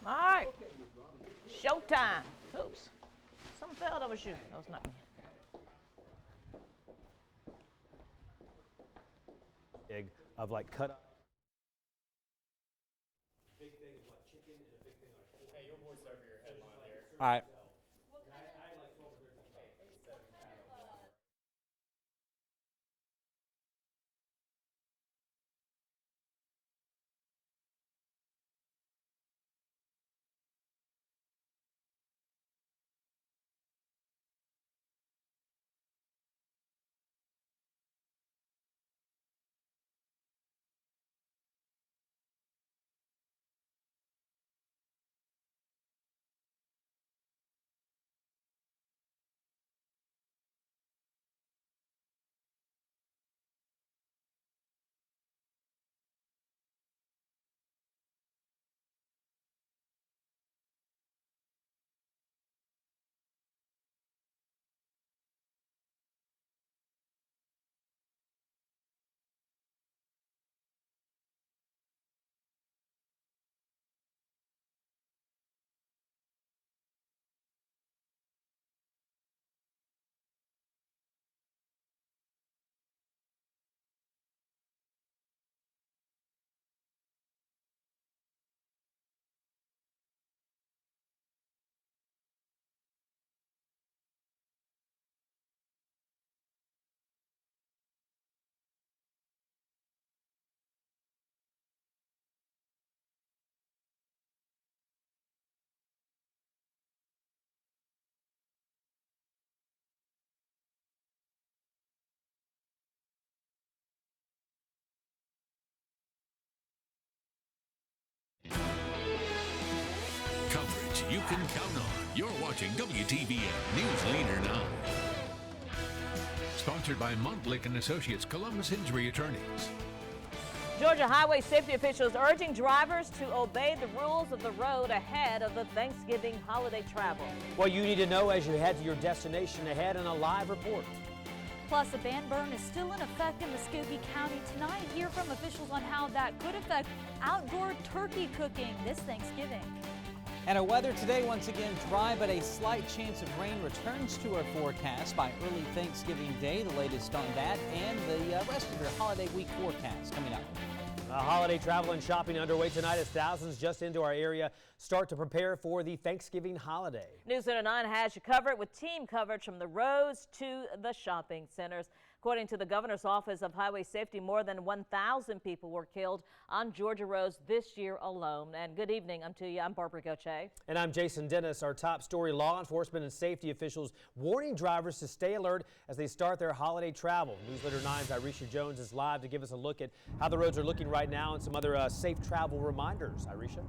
All right. Showtime. Oops. Something fell out of a shoe. No, it's not me. Of like cut up. Hey, your voice over your headline there. All right. Coverage you can count on. You're watching WTVN News Leader Now. Sponsored by Montlick & Associates, Columbus Injury Attorneys. Georgia highway safety officials urging drivers to obey the rules of the road ahead of the Thanksgiving holiday travel. What you need to know as you head to your destination ahead in a live report. Plus, a ban burn is still in effect in Muskogee County tonight. Hear from officials on how that could affect outdoor turkey cooking this Thanksgiving. And our weather today, once again dry, but a slight chance of rain returns to our forecast by early Thanksgiving Day. The latest on that and the rest of your holiday week forecast coming up. Holiday travel and shopping underway tonight as thousands just into our area start to prepare for the Thanksgiving holiday. News Center 9 has you covered with team coverage from the roads to the shopping centers. According to the Governor's Office of Highway Safety, more than 1,000 people were killed on Georgia roads this year alone. And good evening to you. I'm Barbara Gauthier. And I'm Jason Dennis. Our top story, law enforcement and safety officials warning drivers to stay alert as they start their holiday travel. Newsletter 9's Irisha Jones is live to give us a look at how the roads are looking right now and some other safe travel reminders. Irisha?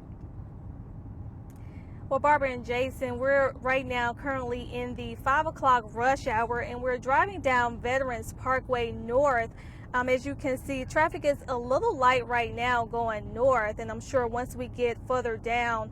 Well, Barbara and Jason, we're right now currently in the 5 o'clock rush hour, and we're driving down Veterans Parkway North. As you can see, traffic is a little light right now going north, and I'm sure once we get further down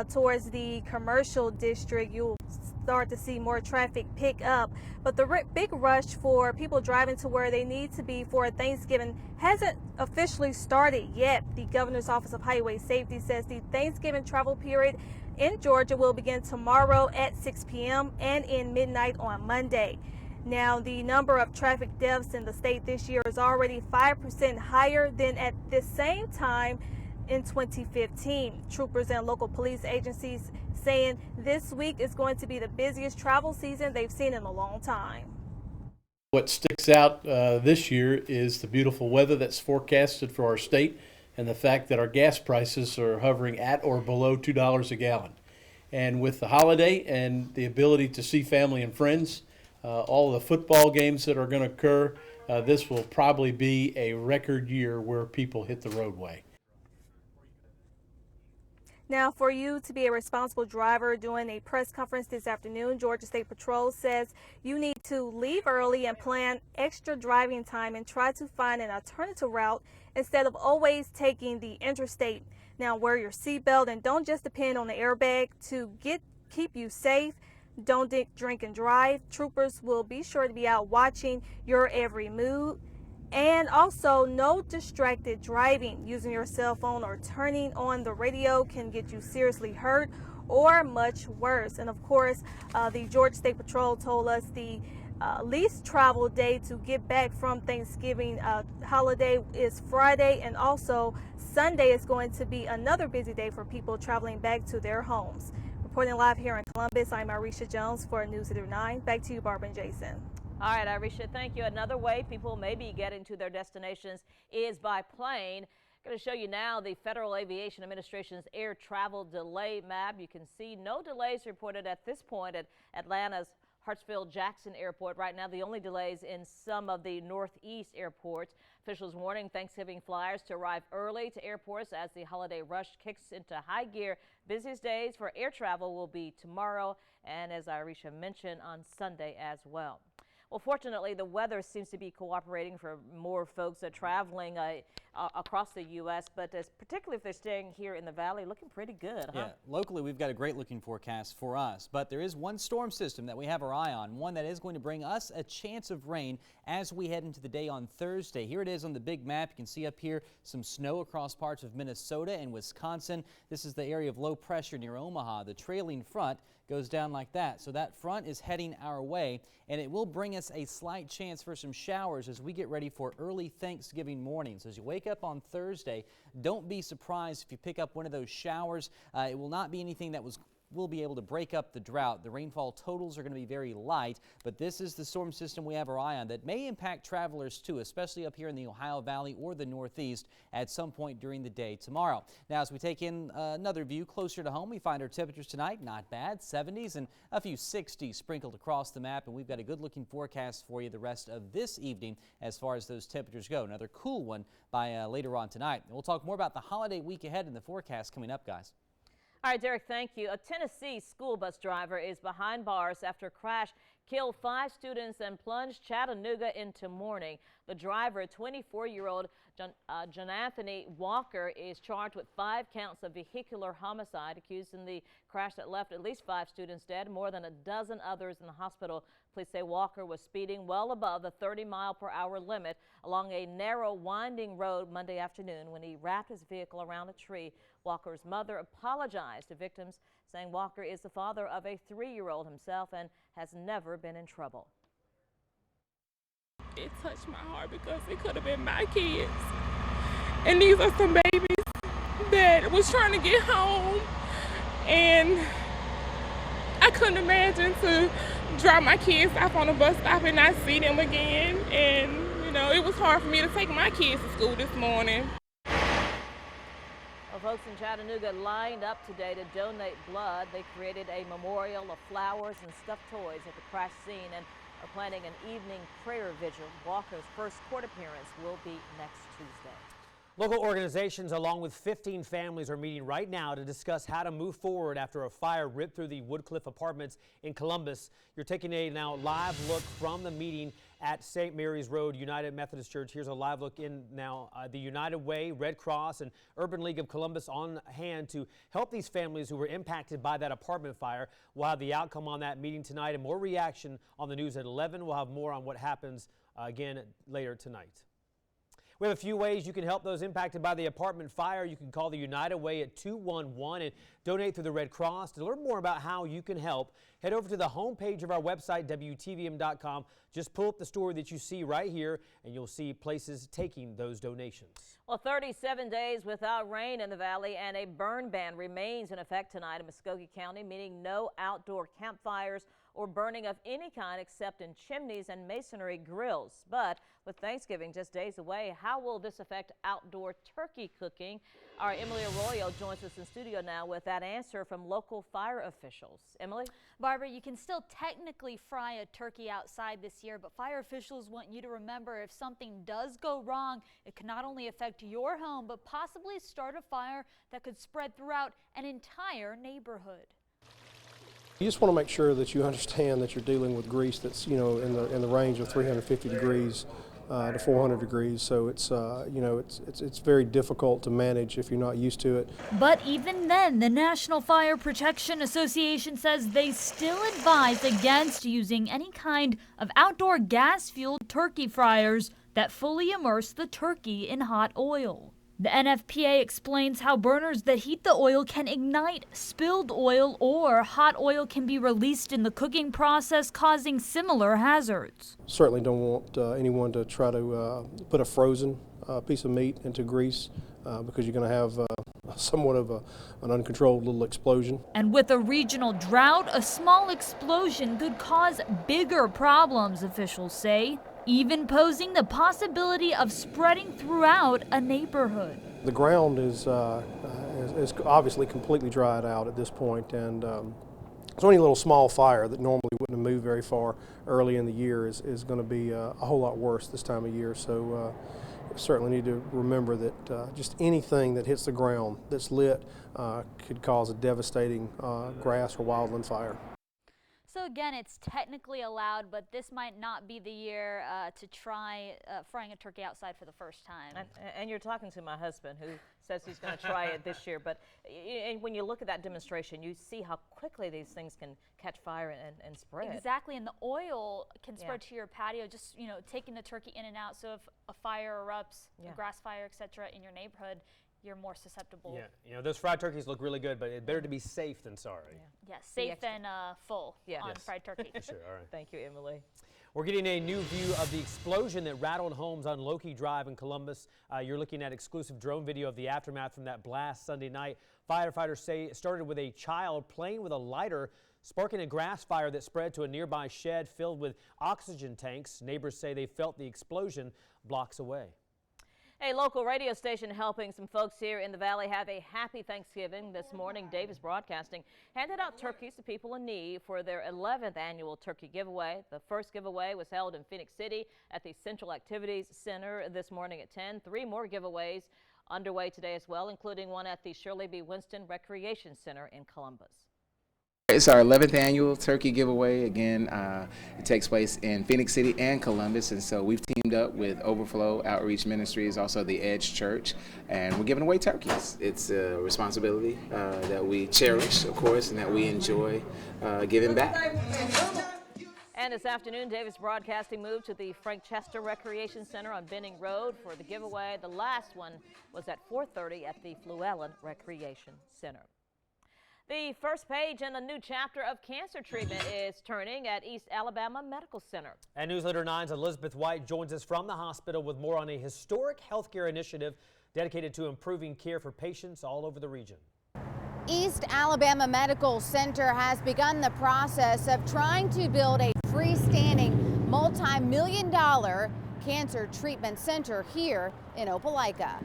towards the commercial district, you'll start to see more traffic pick up. But the big rush for people driving to where they need to be for Thanksgiving hasn't officially started yet. The Governor's Office of Highway Safety says the Thanksgiving travel period in Georgia will begin tomorrow at 6 p.m. and in midnight on Monday. Now, the number of traffic deaths in the state this year is already 5% higher than at the same time in 2015. Troopers and local police agencies saying this week is going to be the busiest travel season they've seen in a long time. What sticks out this year is the beautiful weather that's forecasted for our state and the fact that our gas prices are hovering at or below $2 a gallon. And with the holiday and the ability to see family and friends, all of the football games that are going to occur, this will probably be a record year where people hit the roadway. Now, for you to be a responsible driver, during a press conference this afternoon, Georgia State Patrol says you need to leave early and plan extra driving time and try to find an alternative route instead of always taking the interstate. Now, wear your seatbelt and don't just depend on the airbag to keep you safe. Don't drink and drive. Troopers will be sure to be out watching your every move. And also, no distracted driving. Using your cell phone or turning on the radio can get you seriously hurt or much worse. And of course, the Georgia State Patrol told us the least travel day to get back from Thanksgiving holiday is Friday, and also Sunday is going to be another busy day for people traveling back to their homes. Reporting live here in Columbus, I'm Arisha Jones for News Leader 9. Back to you, Barbara and Jason. All right, Arisha, thank you. Another way people may be getting to their destinations is by plane. Going to show you now the Federal Aviation Administration's air travel delay map. You can see no delays reported at this point at Atlanta's Hartsfield-Jackson Airport. Right now, the only delays in some of the Northeast airports. Officials warning Thanksgiving flyers to arrive early to airports as the holiday rush kicks into high gear. Busiest days for air travel will be tomorrow and, as Arisha mentioned, on Sunday as well. Well, fortunately, the weather seems to be cooperating for more folks traveling across the U.S., but particularly if they're staying here in the valley, looking pretty good, huh? Yeah, locally we've got a great looking forecast for us, but there is one storm system that we have our eye on, one that is going to bring us a chance of rain as we head into the day on Thursday. Here it is on the big map. You can see up here some snow across parts of Minnesota and Wisconsin. This is the area of low pressure near Omaha. The trailing front goes down like that. So that front is heading our way, and it will bring us a slight chance for some showers as we get ready for early Thanksgiving morning. So as you wake up on Thursday, don't be surprised if you pick up one of those showers. It will not be anything that will be able to break up the drought. The rainfall totals are going to be very light, but this is the storm system we have our eye on that may impact travelers too, especially up here in the Ohio Valley or the Northeast at some point during the day tomorrow. Now, as we take in another view closer to home, we find our temperatures tonight not bad, 70s and a few 60s sprinkled across the map, and we've got a good looking forecast for you the rest of this evening as far as those temperatures go. Another cool one by later on tonight. And we'll talk more about the holiday week ahead in the forecast coming up, guys. All right, Derek, thank you. A Tennessee school bus driver is behind bars after a crash killed 5 students and plunged Chattanooga into mourning. The driver, 24-year-old John Anthony Walker, is charged with 5 counts of vehicular homicide, accused in the crash that left at least 5 students dead, more than a dozen others in the hospital. Police say Walker was speeding well above the 30-mile-per-hour limit along a narrow, winding road Monday afternoon when he wrapped his vehicle around a tree. Walker's mother apologized to victims, saying Walker is the father of a 3-year-old himself and has never been in trouble. It touched my heart because it could have been my kids. And these are some babies that was trying to get home. And I couldn't imagine to drop my kids off on a bus stop and not see them again. And, you know, it was hard for me to take my kids to school this morning. Well, folks in Chattanooga lined up today to donate blood. They created a memorial of flowers and stuffed toys at the crash scene and are planning an evening prayer vigil. Walker's first court appearance will be next Tuesday. Local organizations along with 15 families are meeting right now to discuss how to move forward after a fire ripped through the Woodcliff Apartments in Columbus. You're taking a now live look from the meeting at St. Mary's Road United Methodist Church. Here's a live look in now. The United Way, Red Cross, and Urban League of Columbus on hand to help these families who were impacted by that apartment fire. We'll have the outcome on that meeting tonight and more reaction on the news at 11. We'll have more on what happens again later tonight. We have a few ways you can help those impacted by the apartment fire. You can call the United Way at 211 and donate through the Red Cross. To learn more about how you can help, head over to the homepage of our website, WTVM.com. Just pull up the story that you see right here, and you'll see places taking those donations. Well, 37 days without rain in the valley, and a burn ban remains in effect tonight in Muskogee County, meaning no outdoor campfires or burning of any kind except in chimneys and masonry grills. But with Thanksgiving just days away, how will this affect outdoor turkey cooking? Our Emily Arroyo joins us in studio now with that answer from local fire officials. Emily? Barbara, you can still technically fry a turkey outside this year, but fire officials want you to remember if something does go wrong, it can not only affect your home, but possibly start a fire that could spread throughout an entire neighborhood. You just want to make sure that you understand that you're dealing with grease that's, you know, in the range of 350 degrees to 400 degrees. So it's, you know, it's very difficult to manage if you're not used to it. But even then, the National Fire Protection Association says they still advise against using any kind of outdoor gas-fueled turkey fryers that fully immerse the turkey in hot oil. The NFPA explains how burners that heat the oil can ignite spilled oil, or hot oil can be released in the cooking process, causing similar hazards. Certainly don't want anyone to try to put a frozen piece of meat into grease because you're going to have somewhat of an uncontrolled little explosion. And with a regional drought, a small explosion could cause bigger problems, officials say, even posing the possibility of spreading throughout a neighborhood. The ground is obviously completely dried out at this point, and so any little small fire that normally wouldn't have moved very far early in the year is going to be a whole lot worse this time of year. So certainly need to remember that just anything that hits the ground that's lit could cause a devastating grass or wildland fire. So again, it's technically allowed, but this might not be the year to try frying a turkey outside for the first time. And you're talking to my husband, who says he's going to try it this year. But when you look at that demonstration, you see how quickly these things can catch fire and spread. Exactly, and the oil can spread to your patio, just taking the turkey in and out. So if a fire erupts, a grass fire, etc., in your neighborhood, you're more susceptible. Yeah, those fried turkeys look really good, but it's better to be safe than sorry. Yeah, safe than full on fried turkey. Sure, all right. Thank you, Emily. We're getting a new view of the explosion that rattled homes on Loki Drive in Columbus. You're looking at exclusive drone video of the aftermath from that blast Sunday night. Firefighters say it started with a child playing with a lighter, sparking a grass fire that spread to a nearby shed filled with oxygen tanks. Neighbors say they felt the explosion blocks away. A local radio station helping some folks here in the valley have a happy Thanksgiving. This morning, Davis Broadcasting handed out turkeys to people in need for their 11th annual turkey giveaway. The first giveaway was held in Phoenix City at the Central Activities Center this morning at 10. 3 more giveaways underway today as well, including one at the Shirley B. Winston Recreation Center in Columbus. It's our 11th annual turkey giveaway. Again, it takes place in Phoenix City and Columbus, and so we've teamed up with Overflow Outreach Ministries, also the Edge Church, and we're giving away turkeys. It's a responsibility that we cherish, of course, and that we enjoy giving back. And this afternoon, Davis Broadcasting moved to the Frank Chester Recreation Center on Benning Road for the giveaway. The last one was at 4:30 at the Fluellen Recreation Center. The first page in a new chapter of cancer treatment is turning at East Alabama Medical Center. And Newsleader 9's Elizabeth White joins us from the hospital with more on a historic healthcare initiative dedicated to improving care for patients all over the region. East Alabama Medical Center has begun the process of trying to build a freestanding multi-million-dollar cancer treatment center here in Opelika.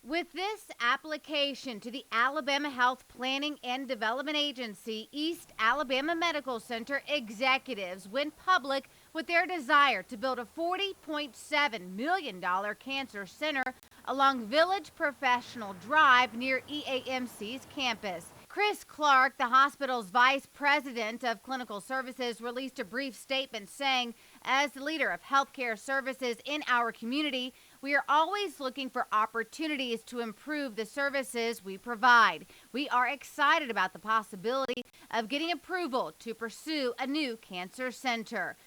With this application to the Alabama Health Planning and Development Agency, East Alabama Medical Center executives went public with their desire to build a $40.7 million cancer center along Village Professional Drive near EAMC's campus. Chris Clark, the hospital's vice president of clinical services, released a brief statement saying, as the leader of healthcare services in our community, we are always looking for opportunities to improve the services we provide. We are excited about the possibility of getting approval to pursue a new cancer center.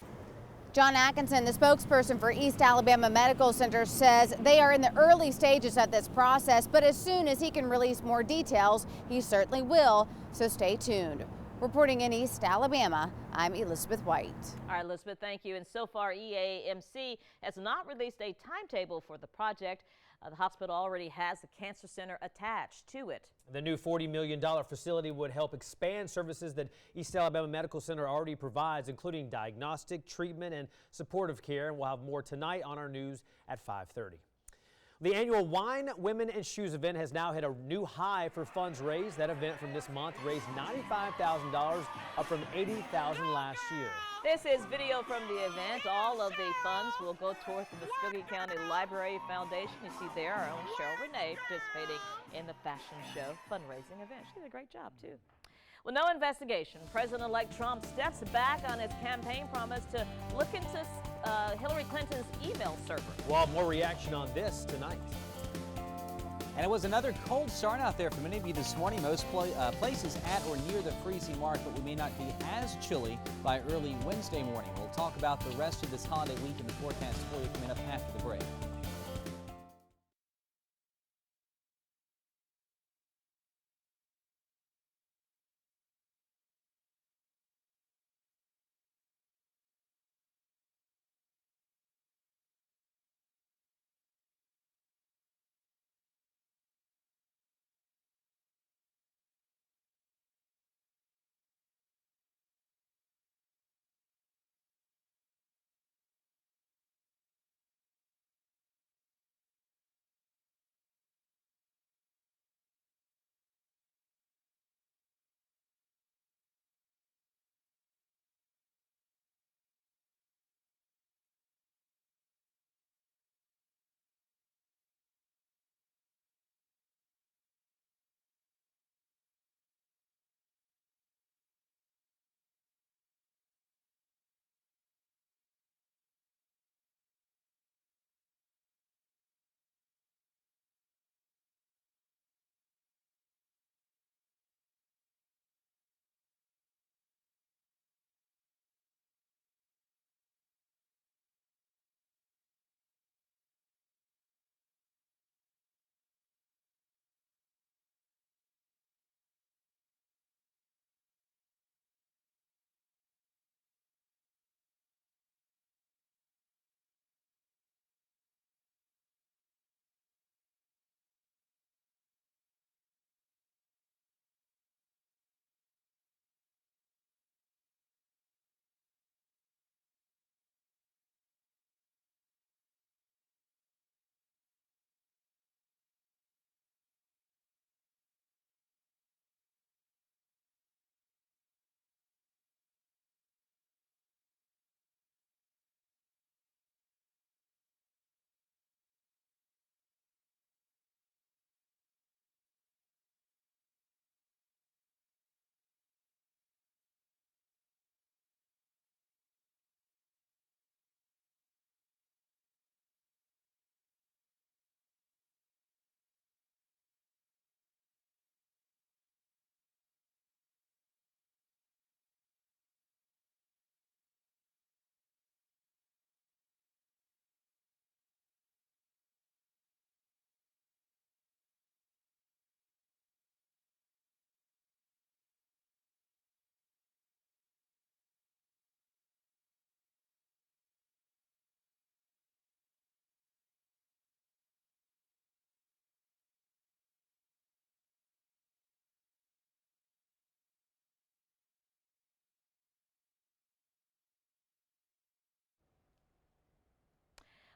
John Atkinson, the spokesperson for East Alabama Medical Center, says they are in the early stages of this process, but as soon as he can release more details, he certainly will, so stay tuned. Reporting in East Alabama, I'm Elizabeth White. All right, Elizabeth, thank you. And so far, EAMC has not released a timetable for the project. The hospital already has the cancer center attached to it. The new $40 million facility would help expand services that East Alabama Medical Center already provides, including diagnostic, treatment, and supportive care. And we'll have more tonight on our news at 5:30. The annual Wine, Women, and Shoes event has now hit a new high for funds raised. That event from this month raised $95,000, up from $80,000 last year. This is video from the event. All of the funds will go towards the Muskogee County Library Foundation. You see there our own Cheryl Renee participating in the fashion show fundraising event. She did a great job, too. Well, no investigation. President-elect Trump steps back on his campaign promise to look into Hillary Clinton's email server. We'll have more reaction on this tonight. And it was another cold start out there for many of you this morning. Most places at or near the freezing mark, but we may not be as chilly by early Wednesday morning. We'll talk about the rest of this holiday week in the forecast for you coming up after the break.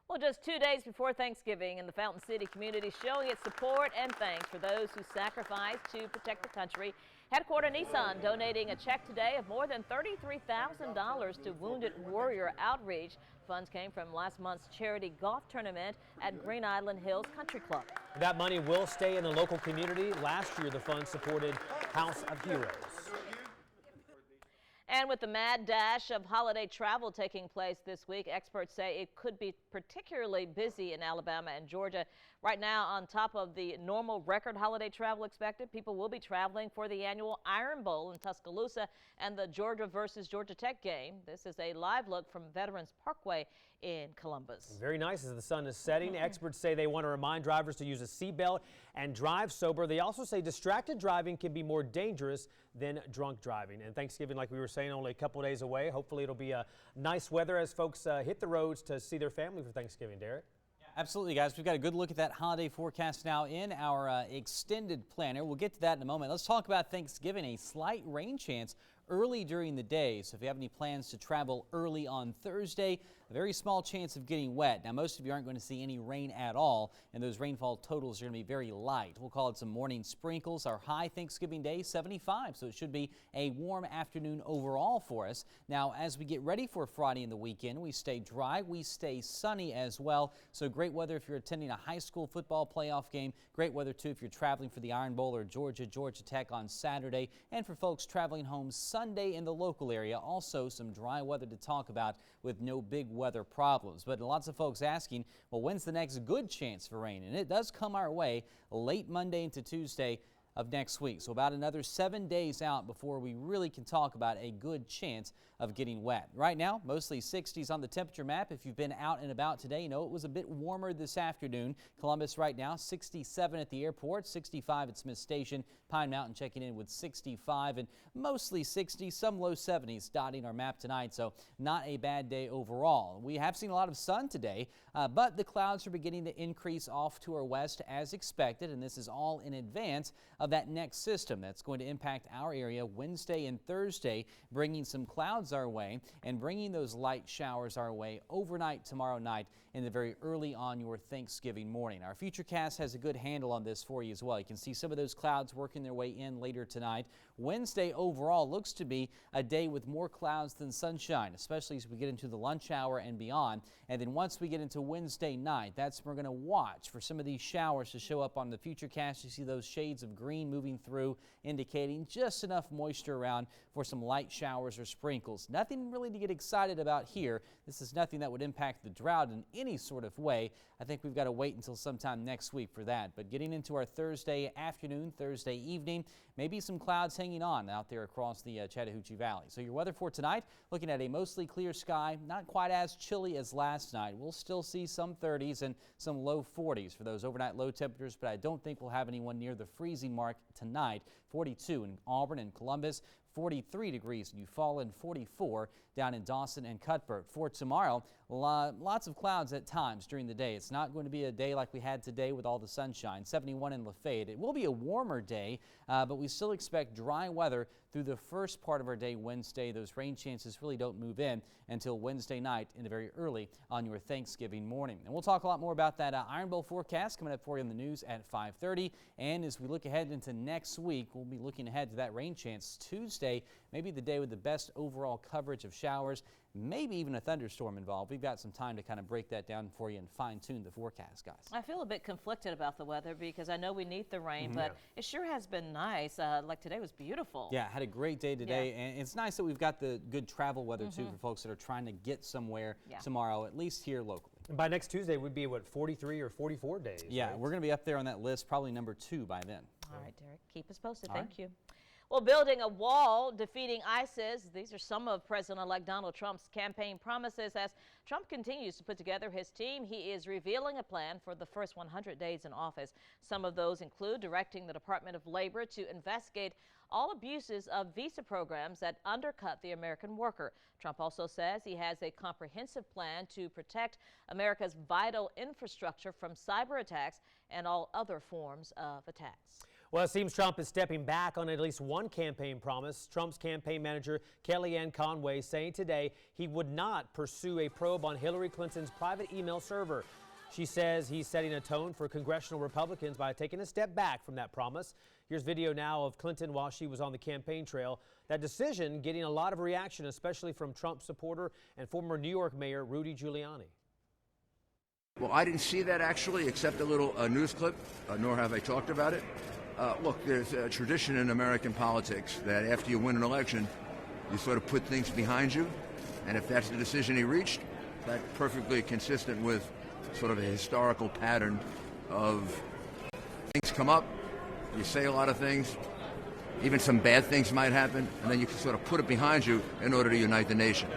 Well, just 2 days before Thanksgiving, and the Fountain City community showing its support and thanks for those who sacrificed to protect the country. Headquarter Nissan donating a check today of more than $33,000 to Wounded Warrior Outreach. Funds came from last month's charity golf tournament at Green Island Hills Country Club. That money will stay in the local community. Last year, the funds supported House of Heroes. And with the mad dash of holiday travel taking place this week, experts say it could be particularly busy in Alabama and Georgia. Right now, on top of the normal record holiday travel expected, people will be traveling for the annual Iron Bowl in Tuscaloosa and the Georgia versus Georgia Tech game. This is a live look from Veterans Parkway in Columbus. Very nice as the sun is setting. Experts say they want to remind drivers to use a seatbelt and drive sober. They also say distracted driving can be more dangerous than drunk driving. And Thanksgiving, like we were saying, only a couple days away. Hopefully it'll be a nice weather as folks hit the roads to see their family for Thanksgiving. Derek? Absolutely, guys. We've got a good look at that holiday forecast now in our extended planner. We'll get to that in a moment. Let's talk about Thanksgiving. A slight rain chance early during the day. So if you have any plans to travel early on Thursday, a very small chance of getting wet. Now, most of you aren't going to see any rain at all, and those rainfall totals are going to be very light. We'll call it some morning sprinkles. Our high Thanksgiving Day, 75, so it should be a warm afternoon overall for us. Now, as we get ready for Friday and the weekend, we stay dry, we stay sunny as well. So great weather if you're attending a high school football playoff game. Great weather, too, if you're traveling for the Iron Bowl or Georgia Tech on Saturday. And for folks traveling home Sunday in the local area. Also some dry weather to talk about with no big weather problems. But lots of folks asking, well, when's the next good chance for rain? And it does come our way late Monday into Tuesday of next week. So about another 7 days out before we really can talk about a good chance of getting wet. Right now, mostly 60s on the temperature map. If you've been out and about today, you know it was a bit warmer this afternoon. Columbus right now, 67 at the airport, 65 at Smith Station. Pine Mountain checking in with 65 and mostly 60, some low 70s dotting our map tonight. So not a bad day overall. We have seen a lot of sun today, but the clouds are beginning to increase off to our west as expected, and this is all in advance of that next system that's going to impact our area Wednesday and Thursday, bringing some clouds our way and bringing those light showers our way overnight tomorrow night in the very early on your Thanksgiving morning. Our Futurecast has a good handle on this for you as well. You can see some of those clouds working their way in later tonight. Wednesday overall looks to be a day with more clouds than sunshine, especially as we get into the lunch hour and beyond. And then once we get into Wednesday night, that's when we're going to watch for some of these showers to show up on the Futurecast. You see those shades of green moving through, indicating just enough moisture around for some light showers or sprinkles. Nothing really to get excited about here. This is nothing that would impact the drought in any sort of way. I think we've got to wait until sometime next week for that. But getting into our Thursday afternoon, Thursday evening, maybe some clouds hanging on out there across the Chattahoochee Valley. So your weather for tonight, looking at a mostly clear sky, not quite as chilly as last night. We'll still see some 30s and some low 40s for those overnight low temperatures, but I don't think we'll have anyone near the freezing mark tonight. 42 in Auburn and Columbus, 43 degrees in Eufaula, 44 down in Dawson and Cuthbert. For tomorrow, lots of clouds at times during the day. It's not going to be a day like we had today with all the sunshine. 71 in Lafayette. It will be a warmer day, but we still expect dry weather through the first part of our day Wednesday. Those rain chances really don't move in until Wednesday night in the very early on your Thanksgiving morning. And we'll talk a lot more about that Iron Bowl forecast coming up for you in the news at 5:30. And as we look ahead into next week, we'll be looking ahead to that rain chance Tuesday, maybe the day with the best overall coverage of showers, maybe even a thunderstorm involved. We've got some time to kind of break that down for you and fine-tune the forecast, guys. I feel a bit conflicted about the weather because I know we need the rain, but it sure has been nice. Like today was beautiful. Yeah, had a great day today, and it's nice that we've got the good travel weather too for folks that are trying to get somewhere tomorrow, at least here locally. And by next Tuesday, we'd be, what, 43 or 44 days? Yeah, right? we're going to be up there on that list, probably number 2 by then. All right, Derek, keep us posted. All Thank right. you. Well, building a wall, defeating ISIS, these are some of President-elect Donald Trump's campaign promises. As Trump continues to put together his team, he is revealing a plan for the first 100 days in office. Some of those include directing the Department of Labor to investigate all abuses of visa programs that undercut the American worker. Trump also says he has a comprehensive plan to protect America's vital infrastructure from cyber attacks and all other forms of attacks. Well, it seems Trump is stepping back on at least one campaign promise. Trump's campaign manager, Kellyanne Conway, saying today he would not pursue a probe on Hillary Clinton's private email server. She says he's setting a tone for congressional Republicans by taking a step back from that promise. Here's video now of Clinton while she was on the campaign trail. That decision getting a lot of reaction, especially from Trump supporter and former New York Mayor Rudy Giuliani. Well, I didn't see that actually, except a little news clip, nor have I talked about it. Look, there's a tradition in American politics that after you win an election, you sort of put things behind you. And if that's the decision he reached, that's perfectly consistent with sort of a historical pattern of things come up, you say a lot of things, even some bad things might happen, and then you can sort of put it behind you in order to unite the nation.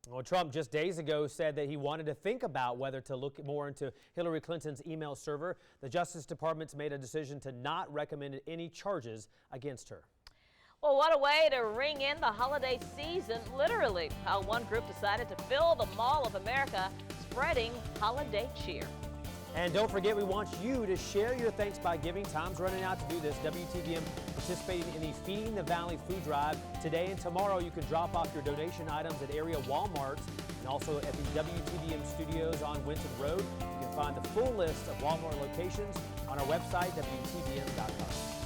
Well, Trump just days ago said that he wanted to think about whether to look more into Hillary Clinton's email server. The Justice Department's made a decision to not recommend any charges against her. Well, what a way to ring in the holiday season, literally. How one group decided to fill the Mall of America, spreading holiday cheer. And don't forget, we want you to share your thanks by giving. Time's running out to do this. WTVM participating in the Feeding the Valley food drive. Today and tomorrow, you can drop off your donation items at area Walmarts and also at the WTVM studios on Winton Road. You can find the full list of Walmart locations on our website, WTVM.com.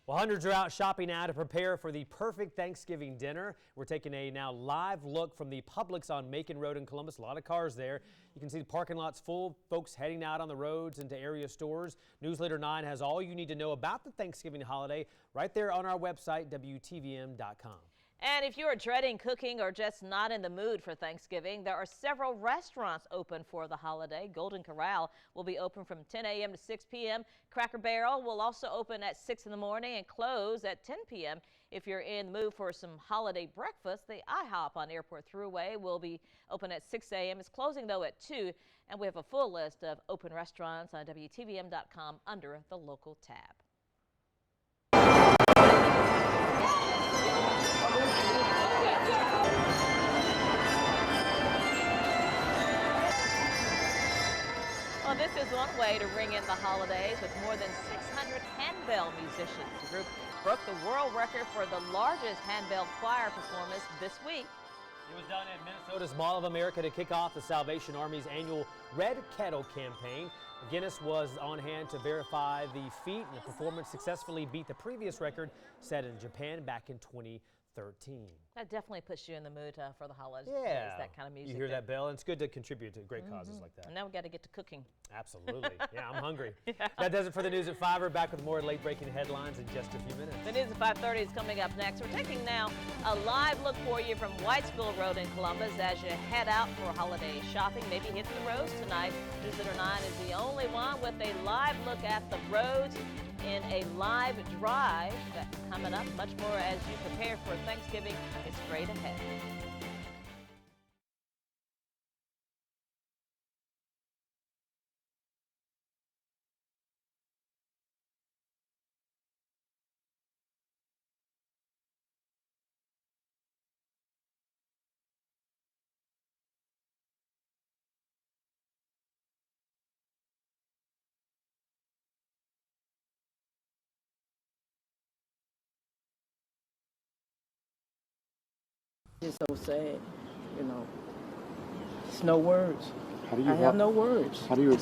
Well, hundreds are out shopping now to prepare for the perfect Thanksgiving dinner. We're taking a now live look from the Publix on Macon Road in Columbus. A lot of cars there. You can see the parking lots full, folks heading out on the roads into area stores. Newsletter 9 has all you need to know about the Thanksgiving holiday right there on our website, WTVM.com. And if you are dreading cooking or just not in the mood for Thanksgiving, there are several restaurants open for the holiday. Golden Corral will be open from 10 a.m. to 6 p.m. Cracker Barrel will also open at 6 in the morning and close at 10 p.m. If you're in the mood for some holiday breakfast, the IHOP on Airport Thruway will be open at 6 a.m. It's closing, though, at 2. And we have a full list of open restaurants on WTVM.com under the local tab. Well, this is one way to ring in the holidays with more than 600 handbell musicians. The group broke the world record for the largest handbell choir performance this week. It was done at Minnesota's Mall of America to kick off the Salvation Army's annual Red Kettle campaign. Guinness was on hand to verify the feat, and the performance successfully beat the previous record set in Japan back in 2013. That definitely puts you in the mood for the holidays. Yeah, That kind of music. You hear that bell, and it's good to contribute to great causes like that. And now we got to get to cooking. Absolutely. Yeah, I'm hungry. That does it for the news at 5. We're back with more late-breaking headlines in just a few minutes. The news at 5:30 is coming up next. We're taking now a live look for you from Whitesville Road in Columbus as you head out for holiday shopping. Maybe hitting the roads tonight. Newsletter 9 is the only one with a live look at the roads in a live drive. That's coming up. Much more as you prepare for Thanksgiving is straight ahead. It's so sad, you know. It's no words. How do you I have no words. How do you